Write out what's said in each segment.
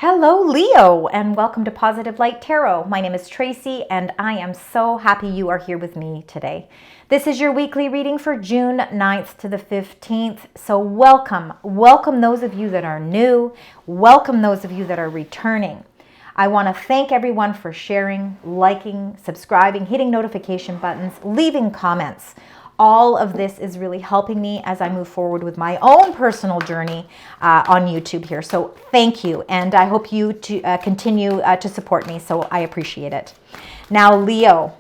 Hello, Leo, and welcome to Positive Light Tarot. My name is Tracy, and I am so happy you are here with me today. This is your weekly reading for June 9th to the 15th. So welcome. Welcome those of you that are new. Welcome those of you that are returning. I want to thank everyone for sharing, liking, subscribing, hitting notification buttons, leaving comments. All of this is really helping me as I move forward with my own personal journey on YouTube here. So thank you, and I hope you to continue to support me, so I appreciate it. Now, Leo,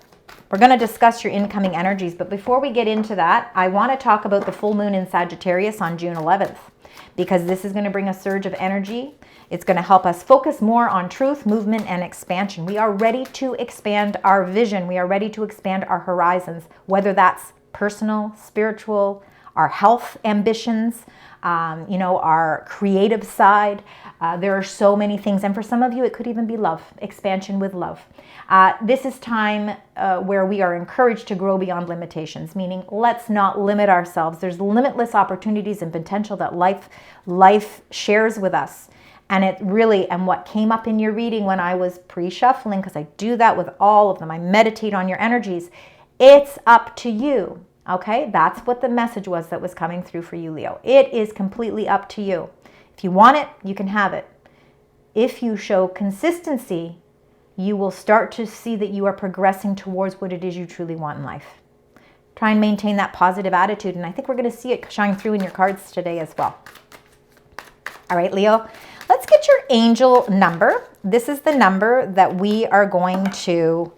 we're going to discuss your incoming energies, but before we get into that, I want to talk about the full moon in Sagittarius on June 11th, because this is going to bring a surge of energy. It's going to help us focus more on truth, movement, and expansion. We are ready to expand our vision. We are ready to expand our horizons, whether that's personal, spiritual, our health ambitions, our creative side. There are so many things. And for some of you, it could even be love, expansion with love. This is time where we are encouraged to grow beyond limitations, meaning let's not limit ourselves. There's limitless opportunities and potential that life shares with us. And it really, and what came up in your reading when I was pre-shuffling, because I do that with all of them, I meditate on your energies. It's up to you, okay? That's what the message was that was coming through for you, Leo. It is completely up to you. If you want it, you can have it. If you show consistency, you will start to see that you are progressing towards what it is you truly want in life. Try and maintain that positive attitude, and I think we're going to see it shine through in your cards today as well. All right, Leo, let's get your angel number. This is the number that we are going to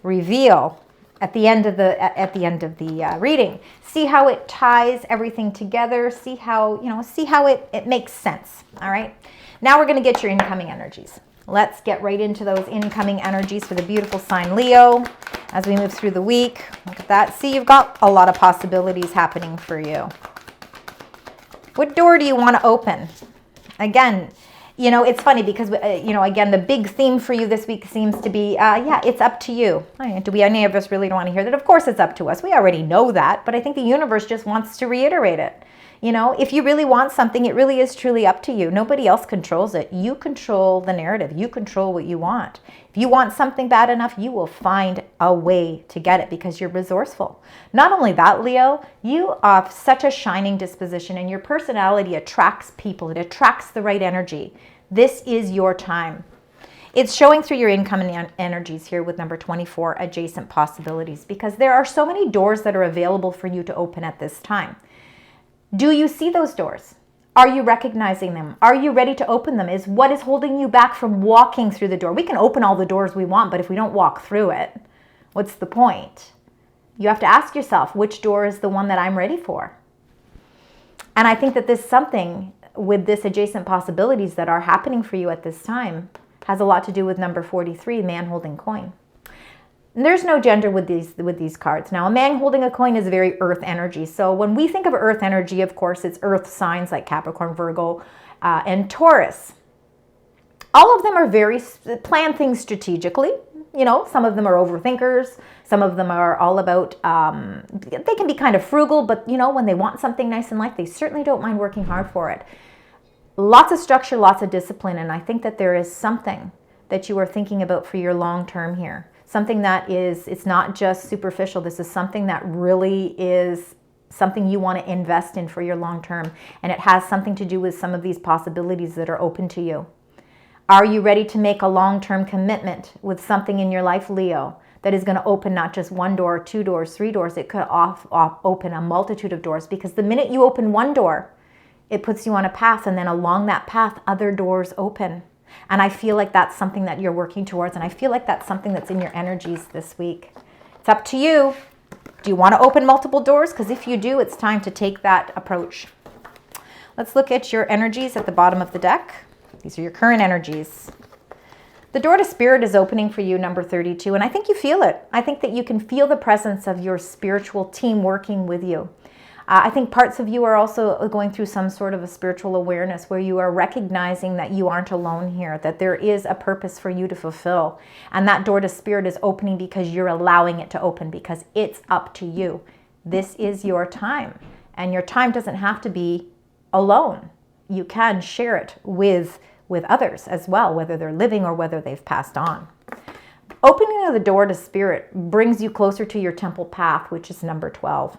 reveal at the end of the reading. See how it ties everything together. See how it makes sense. All right. Now we're going to get your incoming energies. Let's get right into those incoming energies for the beautiful sign Leo as we move through the week. Look at that. See, you've got a lot of possibilities happening for you. What door do you want to open? Again, it's funny because, again, the big theme for you this week seems to be, it's up to you. Do any of us really don't want to hear that? Of course it's up to us. We already know that, but I think the universe just wants to reiterate it. If you really want something, it really is truly up to you. Nobody else controls it. You control the narrative. You control what you want. If you want something bad enough, you will find a way to get it because you're resourceful. Not only that, Leo, you have such a shining disposition and your personality attracts people. It attracts the right energy. This is your time. It's showing through your incoming energies here with number 24, adjacent possibilities, because there are so many doors that are available for you to open at this time. Do you see those doors? Are you recognizing them? Are you ready to open them? What is holding you back from walking through the door? We can open all the doors we want, but if we don't walk through it, what's the point? You have to ask yourself, which door is the one that I'm ready for? And I think that this something with this adjacent possibilities that are happening for you at this time has a lot to do with number 43, man holding coin. And there's no gender with these cards. Now, a man holding a coin is very earth energy. So when we think of earth energy, of course, it's earth signs like Capricorn, Virgo, and Taurus. All of them are plan things strategically. Some of them are overthinkers. Some of them are all about, they can be kind of frugal, but when they want something nice in life, they certainly don't mind working hard for it. Lots of structure, lots of discipline, and I think that there is something that you are thinking about for your long term here. Something that it's not just superficial. This is something that really is something you want to invest in for your long term, and it has something to do with some of these possibilities that are open to you. Are you ready to make a long-term commitment with something in your life, Leo, that is going to open not just one door, two doors, three doors? It could open a multitude of doors, because the minute you open one door, it puts you on a path, and then along that path, other doors open. And I feel like that's something that you're working towards, and I feel like that's something that's in your energies this week. It's up to you. Do you want to open multiple doors? Because if you do, it's time to take that approach. Let's look at your energies at the bottom of the deck. These are your current energies. The door to spirit is opening for you, number 32, and I think you feel it. I think that you can feel the presence of your spiritual team working with you. I think parts of you are also going through some sort of a spiritual awareness where you are recognizing that you aren't alone here, that there is a purpose for you to fulfill. And that door to spirit is opening because you're allowing it to open, because it's up to you. This is your time, and your time doesn't have to be alone. You can share it with with others as well, whether they're living or whether they've passed on. Opening of the door to spirit brings you closer to your temple path, which is number 12.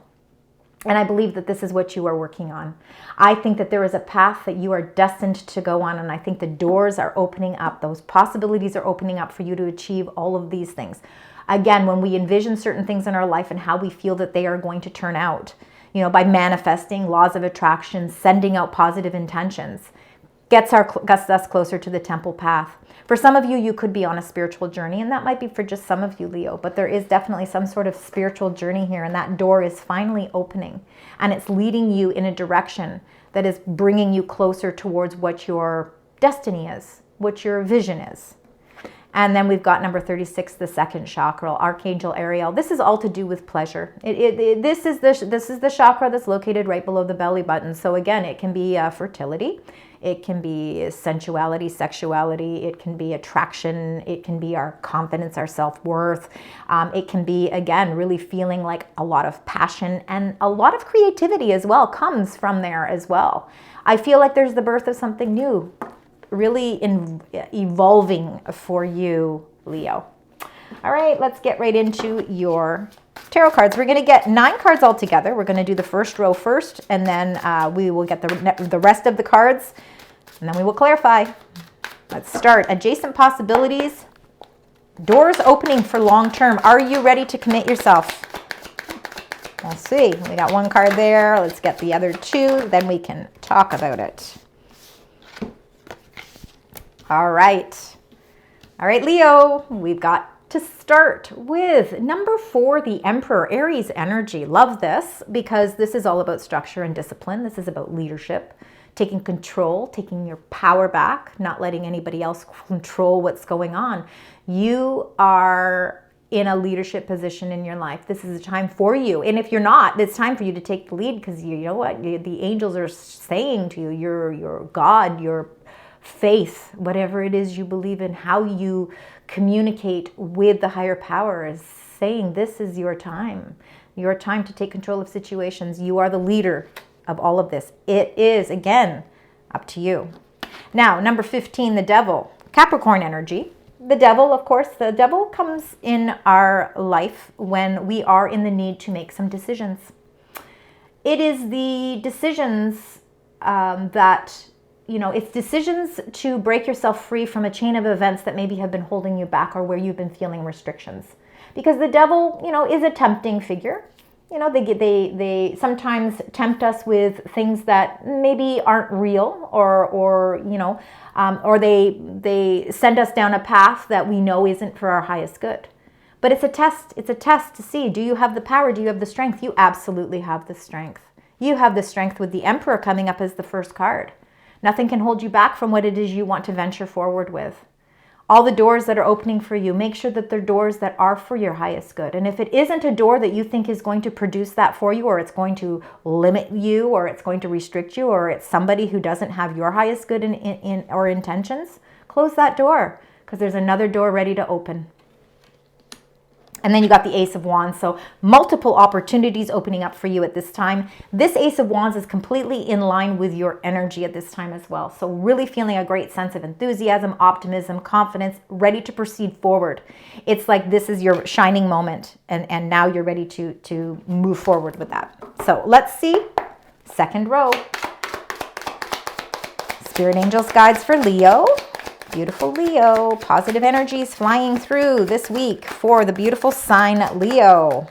And I believe that this is what you are working on. I think that there is a path that you are destined to go on, and I think the doors are opening up. Those possibilities are opening up for you to achieve all of these things. Again, when we envision certain things in our life and how we feel that they are going to turn out, by manifesting, laws of attraction, sending out positive intentions, gets us closer to the temple path. For some of you, you could be on a spiritual journey, and that might be for just some of you, Leo, but there is definitely some sort of spiritual journey here, and that door is finally opening, and it's leading you in a direction that is bringing you closer towards what your destiny is, what your vision is. And then we've got number 36, the second chakra, Archangel Ariel. This is all to do with pleasure. This is the chakra that's located right below the belly button. So again, it can be fertility. It can be sensuality, sexuality. It can be attraction. It can be our confidence, our self-worth. It can be, again, really feeling like a lot of passion and a lot of creativity as well comes from there as well. I feel like there's the birth of something new, really evolving for you, Leo. All right, let's get right into your tarot cards. We're going to get 9 cards all together. We're going to do the first row first, and then we will get the rest of the cards, and then we will clarify. Let's start. Adjacent possibilities. Doors opening for long term. Are you ready to commit yourself? We'll see. We got 1 card there. Let's get the other 2. Then we can talk about it. All right. All right, Leo, we've got to start with number 4, the Emperor, Aries energy. Love this because this is all about structure and discipline. This is about leadership, taking control, taking your power back, not letting anybody else control what's going on. You are in a leadership position in your life. This is a time for you. And if you're not, it's time for you to take the lead because you know what? The angels are saying to you, your God, your faith, whatever it is you believe in, how you communicate with the higher power is saying this is your time to take control of situations. You are the leader of all of this. It is, again, up to you. Now, number 15, the devil, Capricorn energy. The devil, of course, the devil comes in our life when we are in the need to make some decisions. It is the decisions it's decisions to break yourself free from a chain of events that maybe have been holding you back or where you've been feeling restrictions. Because the devil, is a tempting figure. They sometimes tempt us with things that maybe aren't real or they send us down a path that we know isn't for our highest good. But it's a test. It's a test to see, do you have the power? Do you have the strength? You absolutely have the strength. You have the strength with the Emperor coming up as the first card. Nothing can hold you back from what it is you want to venture forward with. All the doors that are opening for you, make sure that they're doors that are for your highest good. And if it isn't a door that you think is going to produce that for you, or it's going to limit you, or it's going to restrict you, or it's somebody who doesn't have your highest good or intentions, close that door because there's another door ready to open. And then you got the Ace of Wands. So multiple opportunities opening up for you at this time. This Ace of Wands is completely in line with your energy at this time as well. So really feeling a great sense of enthusiasm, optimism, confidence, ready to proceed forward. It's like this is your shining moment. And now you're ready to move forward with that. So let's see. Second row. Spirit Angels Guides for Leo. Beautiful Leo, positive energies flying through this week for the beautiful sign Leo.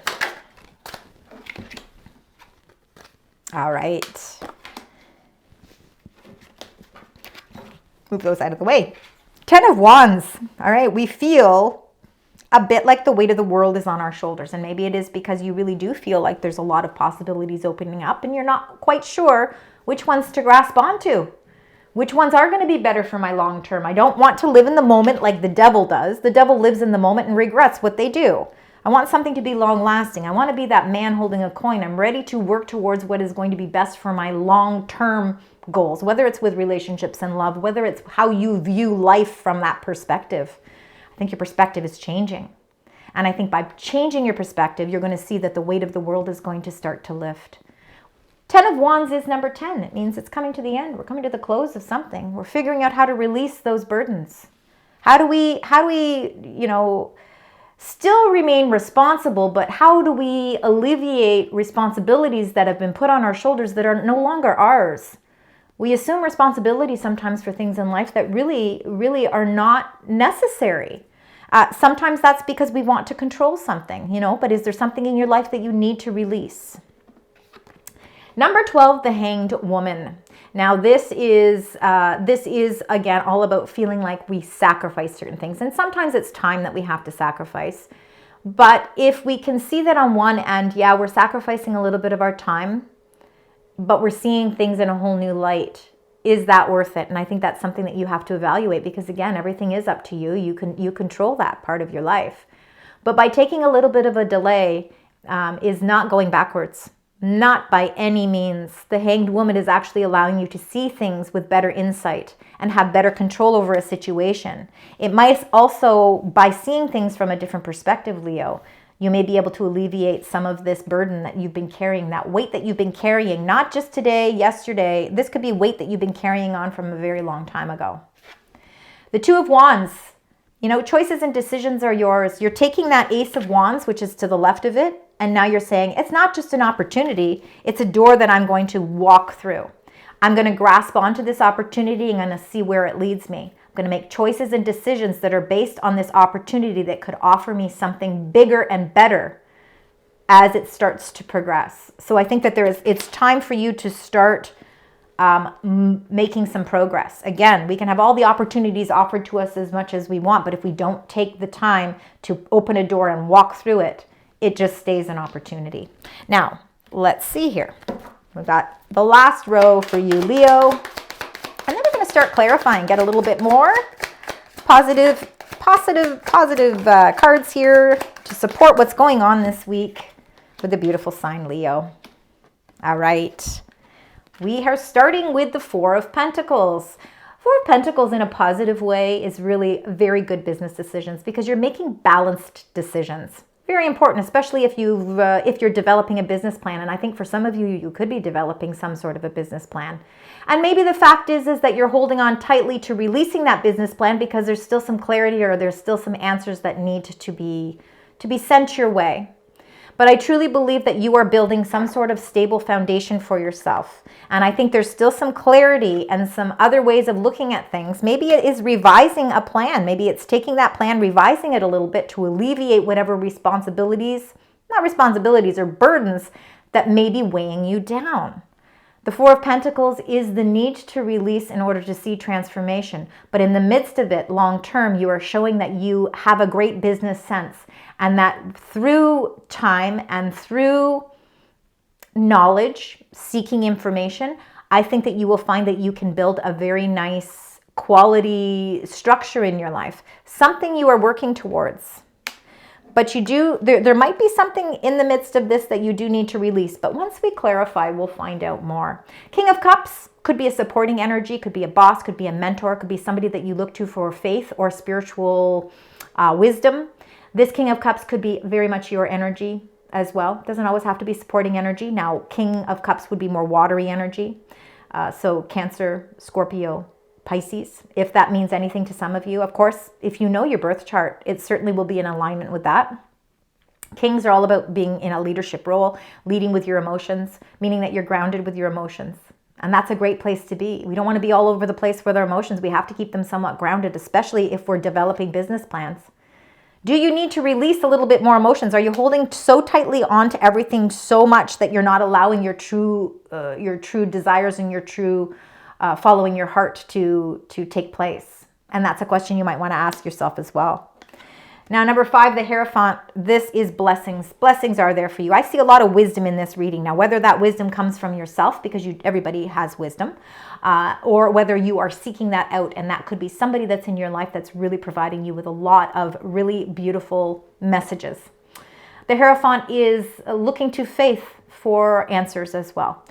All right. Move those out of the way. 10 of Wands. All right, we feel a bit like the weight of the world is on our shoulders. And maybe it is because you really do feel like there's a lot of possibilities opening up and you're not quite sure which ones to grasp onto. Which ones are going to be better for my long term? I don't want to live in the moment like the devil does. The devil lives in the moment and regrets what they do. I want something to be long lasting. I want to be that man holding a coin. I'm ready to work towards what is going to be best for my long term goals, whether it's with relationships and love, whether it's how you view life from that perspective. I think your perspective is changing. And I think by changing your perspective, you're going to see that the weight of the world is going to start to lift. Ten of Wands is number 10. It means it's coming to the end. We're coming to the close of something. We're figuring out how to release those burdens. How do we, still remain responsible, but how do we alleviate responsibilities that have been put on our shoulders that are no longer ours? We assume responsibility sometimes for things in life that really, really are not necessary. Sometimes that's because we want to control something, but is there something in your life that you need to release? Number 12, the Hanged Woman. Now this is again all about feeling like we sacrifice certain things, and sometimes it's time that we have to sacrifice. But if we can see that on one end, yeah, we're sacrificing a little bit of our time, but we're seeing things in a whole new light. Is that worth it? And I think that's something that you have to evaluate, because again, everything is up to you. You control that part of your life. But by taking a little bit of a delay is not going backwards. Not by any means. The Hanged Woman is actually allowing you to see things with better insight and have better control over a situation. It might also, by seeing things from a different perspective, Leo, you may be able to alleviate some of this burden that you've been carrying, that weight that you've been carrying, not just today, yesterday. This could be weight that you've been carrying on from a very long time ago. The Two of Wands. Choices and decisions are yours. You're taking that Ace of Wands, which is to the left of it, and now you're saying, it's not just an opportunity, it's a door that I'm going to walk through. I'm going to grasp onto this opportunity and I'm going to see where it leads me. I'm going to make choices and decisions that are based on this opportunity that could offer me something bigger and better as it starts to progress. So I think that it's time for you to start making some progress. Again, we can have all the opportunities offered to us as much as we want, but if we don't take the time to open a door and walk through it, it just stays an opportunity. Now, let's see here. We've got the last row for you, Leo. And then we're going to start clarifying, get a little bit more positive cards here to support what's going on this week with the beautiful sign, Leo. All right. We are starting with the Four of Pentacles. Four of Pentacles in a positive way is really very good business decisions, because you're making balanced decisions. Very important, especially if you're developing a business plan. And I think for some of you, you could be developing some sort of a business plan. And maybe the fact is that you're holding on tightly to releasing that business plan because there's still some clarity, or there's still some answers that need to be sent your way. But I truly believe that you are building some sort of stable foundation for yourself. And I think there's still some clarity and some other ways of looking at things. Maybe it is revising a plan. Maybe it's taking that plan, revising it a little bit to alleviate whatever not responsibilities or burdens that may be weighing you down. The Four of Pentacles is the need to release in order to see transformation. But in the midst of it, long term, you are showing that you have a great business sense, and that through time and through knowledge, seeking information, I think that you will find that you can build a very nice quality structure in your life, something you are working towards. But there might be something in the midst of this that you do need to release. But once we clarify, we'll find out more. King of Cups could be a supporting energy, could be a boss, could be a mentor, could be somebody that you look to for faith or spiritual wisdom. This King of Cups could be very much your energy as well. Doesn't always have to be supporting energy. Now, King of Cups would be more watery energy. So Cancer, Scorpio, Pisces, if that means anything to some of you. Of course, if you know your birth chart, it certainly will be in alignment with that. Kings are all about being in a leadership role, leading with your emotions, meaning that you're grounded with your emotions. And that's a great place to be. We don't want to be all over the place with our emotions. We have to keep them somewhat grounded, especially if we're developing business plans. Do you need to release a little bit more emotions? Are you holding so tightly onto everything so much that you're not allowing your true desires and your true following your heart to take place? And that's a question you might want to ask yourself as well. Now, number 5, the Hierophant. This is blessings. Blessings are there for you. I see a lot of wisdom in this reading. Now, whether that wisdom comes from yourself, because everybody has wisdom, or whether you are seeking that out, and that could be somebody that's in your life that's really providing you with a lot of really beautiful messages. The Hierophant is looking to faith for answers as well.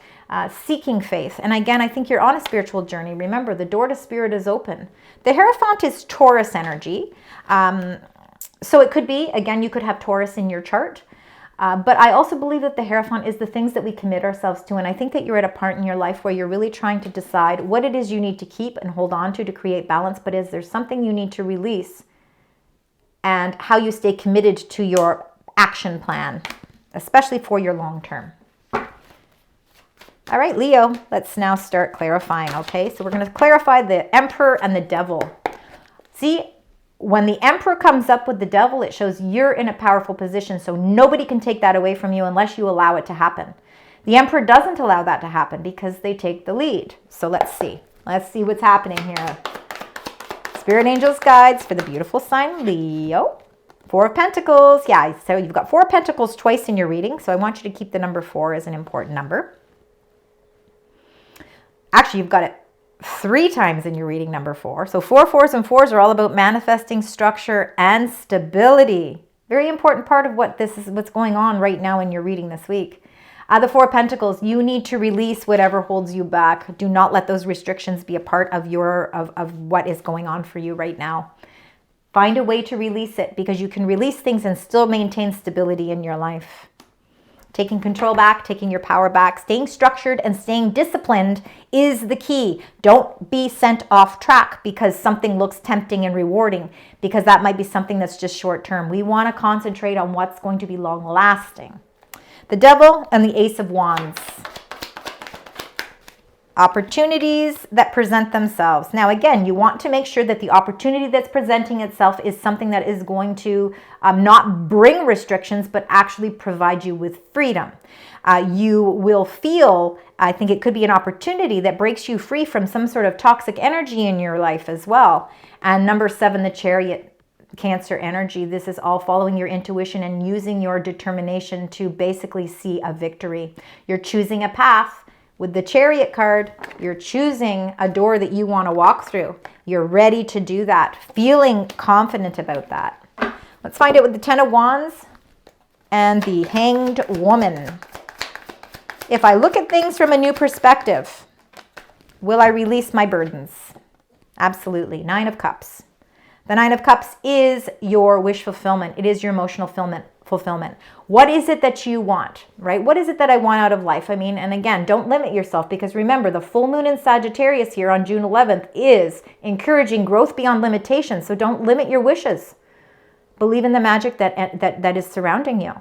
Seeking faith. And again, I think you're on a spiritual journey. Remember, the door to spirit is open. The Hierophant is Taurus energy. So it could be, again, you could have Taurus in your chart. But I also believe that the Hierophant is the things that we commit ourselves to. And I think that you're at a part in your life where you're really trying to decide what it is you need to keep and hold on to create balance. But is there something you need to release? And how you stay committed to your action plan, especially for your long term. All right, Leo, let's now start clarifying, okay? So we're going to clarify the Emperor and the Devil. See, when the Emperor comes up with the Devil, it shows you're in a powerful position, so nobody can take that away from you unless you allow it to happen. The Emperor doesn't allow that to happen because they take the lead. So let's see. Let's see what's happening here. Spirit Angels Guides for the beautiful sign Leo. 4 of Pentacles. Yeah, so you've got 4 of Pentacles twice in your reading, so I want you to keep the number 4 as an important number. Actually, you've got it 3 times in your reading, number 4. So 4 4s and 4s are all about manifesting structure and stability. Very important part of what's going on right now in your reading this week. The 4 of Pentacles, you need to release whatever holds you back. Do not let those restrictions be a part of what is going on for you right now. Find a way to release it, because you can release things and still maintain stability in your life. Taking control back, taking your power back, staying structured and staying disciplined is the key. Don't be sent off track because something looks tempting and rewarding, because that might be something that's just short term. We want to concentrate on what's going to be long lasting. The Devil and the Ace of Wands. Opportunities that present themselves. Now, again, you want to make sure that the opportunity that's presenting itself is something that is going to not bring restrictions, but actually provide you with freedom. You will feel, I think it could be an opportunity that breaks you free from some sort of toxic energy in your life as well. And number 7, the Chariot, Cancer energy. This is all following your intuition and using your determination to basically see a victory. You're choosing a path. With the Chariot card, you're choosing a door that you want to walk through. You're ready to do that, feeling confident about that. Let's find out with the 10 of Wands and the Hanged Woman. If I look at things from a new perspective, will I release my burdens? Absolutely. 9 of Cups. The 9 of Cups is your wish fulfillment. It is your emotional fulfillment. What is it that you want, right? What is it that I want out of life? I mean, and again, don't limit yourself, because remember, the full moon in Sagittarius here on June 11th is encouraging growth beyond limitations. So don't limit your wishes. Believe in the magic that is surrounding you.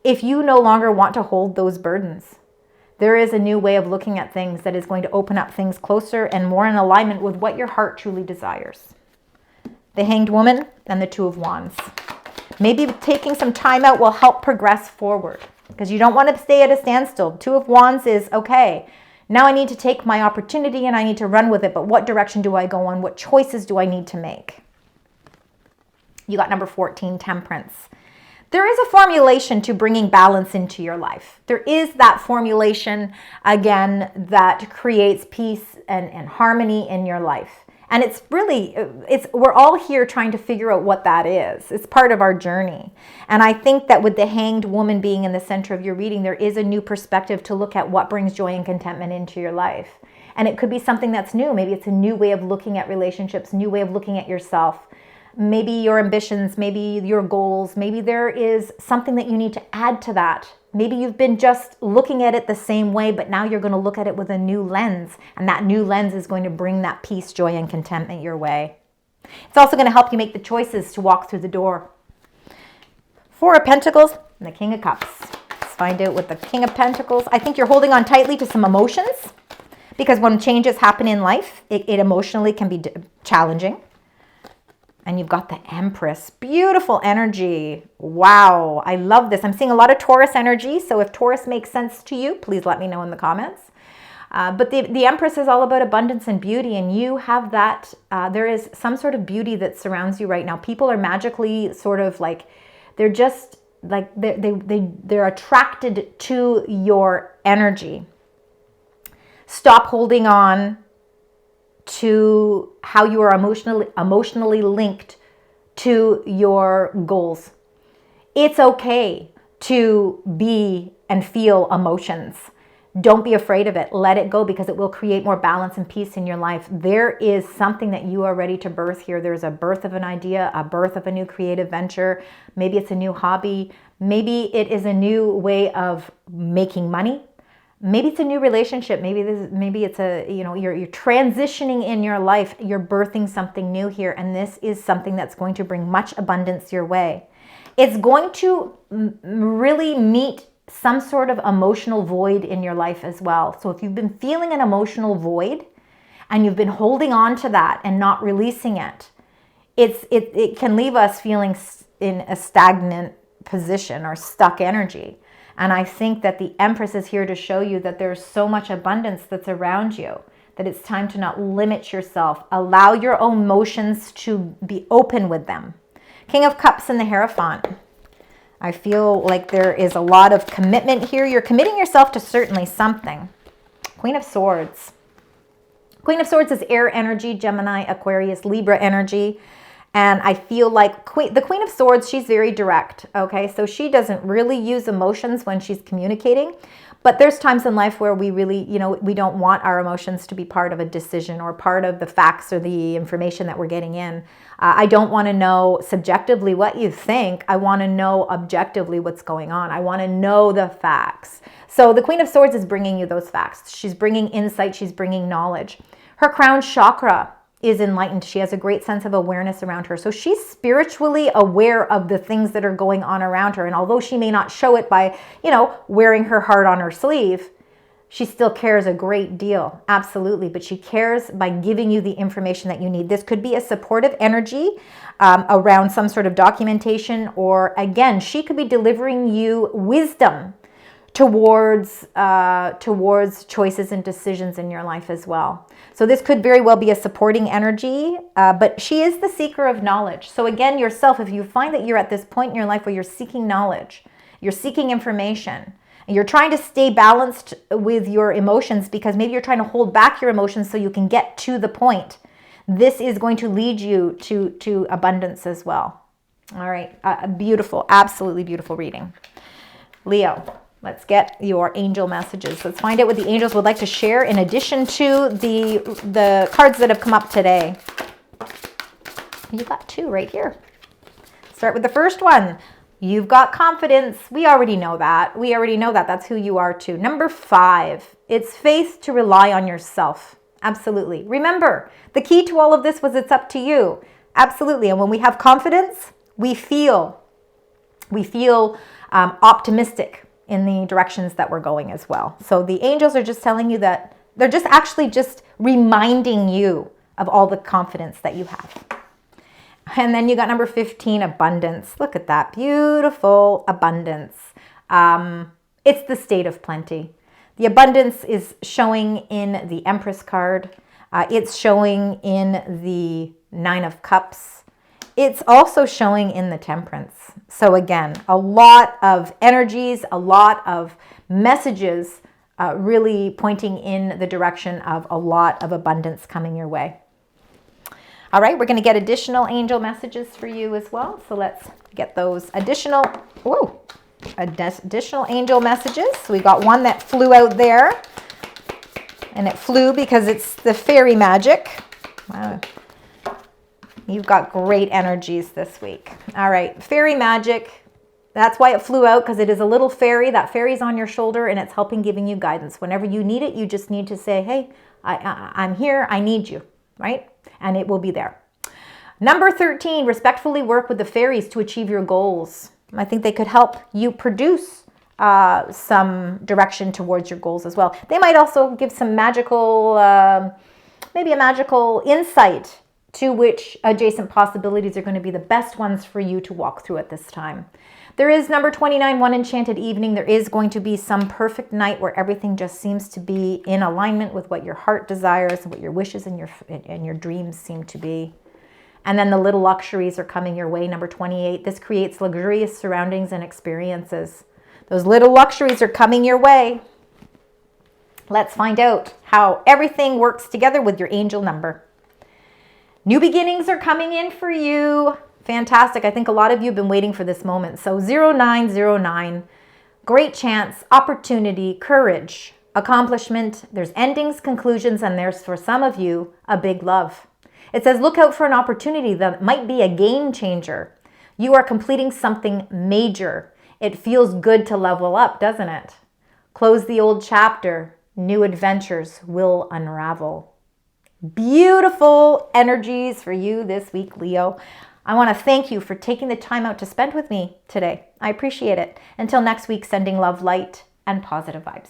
If you no longer want to hold those burdens, there is a new way of looking at things that is going to open up things closer and more in alignment with what your heart truly desires. The Hanged Woman and the 2 of Wands. Maybe taking some time out will help progress forward, because you don't want to stay at a standstill. 2 of Wands is, okay, now I need to take my opportunity and I need to run with it, but what direction do I go on? What choices do I need to make? You got number 14, Temperance. There is a formulation to bringing balance into your life. There is that formulation, again, that creates peace and harmony in your life. And it's really, we're all here trying to figure out what that is. It's part of our journey. And I think that with the Hanged Woman being in the center of your reading, there is a new perspective to look at what brings joy and contentment into your life. And it could be something that's new. Maybe it's a new way of looking at relationships, new way of looking at yourself. Maybe your ambitions, maybe your goals, maybe there is something that you need to add to that. Maybe you've been just looking at it the same way, but now you're going to look at it with a new lens. And that new lens is going to bring that peace, joy, and contentment your way. It's also going to help you make the choices to walk through the door. 4 of Pentacles and the King of Cups. Let's find out with the King of Pentacles. I think you're holding on tightly to some emotions, because when changes happen in life, it emotionally can be challenging. And you've got the Empress. Beautiful energy. Wow. I love this. I'm seeing a lot of Taurus energy. So if Taurus makes sense to you, please let me know in the comments. But the Empress is all about abundance and beauty. And you have that. There is some sort of beauty that surrounds you right now. People are magically sort of like, they're just like, they're attracted to your energy. Stop holding on to how you are emotionally linked to your goals. It's okay to be and feel emotions. Don't be afraid of it. Let it go, because it will create more balance and peace in your life. There is something that you are ready to birth here. There's a birth of an idea, a birth of a new creative venture. Maybe it's a new hobby. Maybe it is a new way of making money. Maybe it's a new relationship. Maybe it's a, you're transitioning in your life. You're birthing something new here. And this is something that's going to bring much abundance your way. It's going to really meet some sort of emotional void in your life as well. So if you've been feeling an emotional void and you've been holding on to that and not releasing it, it can leave us feeling in a stagnant position or stuck energy. And I think that the Empress is here to show you that there's so much abundance that's around you, that it's time to not limit yourself. Allow your emotions to be open with them. King of Cups and the Hierophant. I feel like there is a lot of commitment here. You're committing yourself to certainly something. Queen of Swords. Queen of Swords is air energy, Gemini, Aquarius, Libra energy. And I feel like the Queen of Swords, she's very direct, okay? So she doesn't really use emotions when she's communicating. But there's times in life where we really, we don't want our emotions to be part of a decision or part of the facts or the information that we're getting in. I don't want to know subjectively what you think. I want to know objectively what's going on. I want to know the facts. So the Queen of Swords is bringing you those facts. She's bringing insight. She's bringing knowledge. Her crown chakra is enlightened. She has a great sense of awareness around her. So she's spiritually aware of the things that are going on around her. And although she may not show it by, wearing her heart on her sleeve, she still cares a great deal. Absolutely. But she cares by giving you the information that you need. This could be a supportive energy around some sort of documentation, or again, she could be delivering you wisdom towards choices and decisions in your life as well. So this could very well be a supporting energy, but she is the seeker of knowledge. So again, yourself, if you find that you're at this point in your life where you're seeking knowledge, you're seeking information, and you're trying to stay balanced with your emotions because maybe you're trying to hold back your emotions so you can get to the point, this is going to lead you to abundance as well. All right, beautiful, absolutely beautiful reading. Leo. Let's get your angel messages. Let's find out what the angels would like to share in addition to the cards that have come up today. You got two right here. Start with the first one. You've got confidence. We already know that. That's who you are too. Number 5, it's faith to rely on yourself. Absolutely. Remember, the key to all of this was it's up to you. Absolutely. And when we have confidence, we feel optimistic in the directions that we're going as well. So the angels are just telling you that they're just reminding you of all the confidence that you have. And then you got number 15, abundance. Look at that, beautiful abundance. It's the state of plenty. The abundance is showing in the Empress card. It's showing in the 9 of Cups. It's also showing in the Temperance. So again, a lot of energies, a lot of messages really pointing in the direction of a lot of abundance coming your way. All right, we're going to get additional angel messages for you as well. So let's get those additional angel messages. So we got one that flew out there, and it flew because it's the fairy magic. Wow. You've got great energies this week. All right, fairy magic. That's why it flew out, because it is a little fairy. That fairy's on your shoulder, and it's giving you guidance. Whenever you need it, you just need to say, hey, I'm here. I need you, right? And it will be there. Number 13, respectfully work with the fairies to achieve your goals. I think they could help you produce some direction towards your goals as well. They might also give some magical, maybe a magical insight to which adjacent possibilities are going to be the best ones for you to walk through at this time. There is number 29, one enchanted evening. There is going to be some perfect night where everything just seems to be in alignment with what your heart desires and what your wishes and your dreams seem to be. And then the little luxuries are coming your way. Number 28, this creates luxurious surroundings and experiences. Those little luxuries are coming your way. Let's find out how everything works together with your angel number. New beginnings are coming in for you. Fantastic. I think a lot of you have been waiting for this moment. So 0909, great chance, opportunity, courage, accomplishment, there's endings, conclusions, and there's, for some of you, a big love. It says, look out for an opportunity that might be a game changer. You are completing something major. It feels good to level up, doesn't it? Close the old chapter. New adventures will unravel. Beautiful energies for you this week, Leo. I want to thank you for taking the time out to spend with me today. I appreciate it. Until next week, sending love, light, and positive vibes.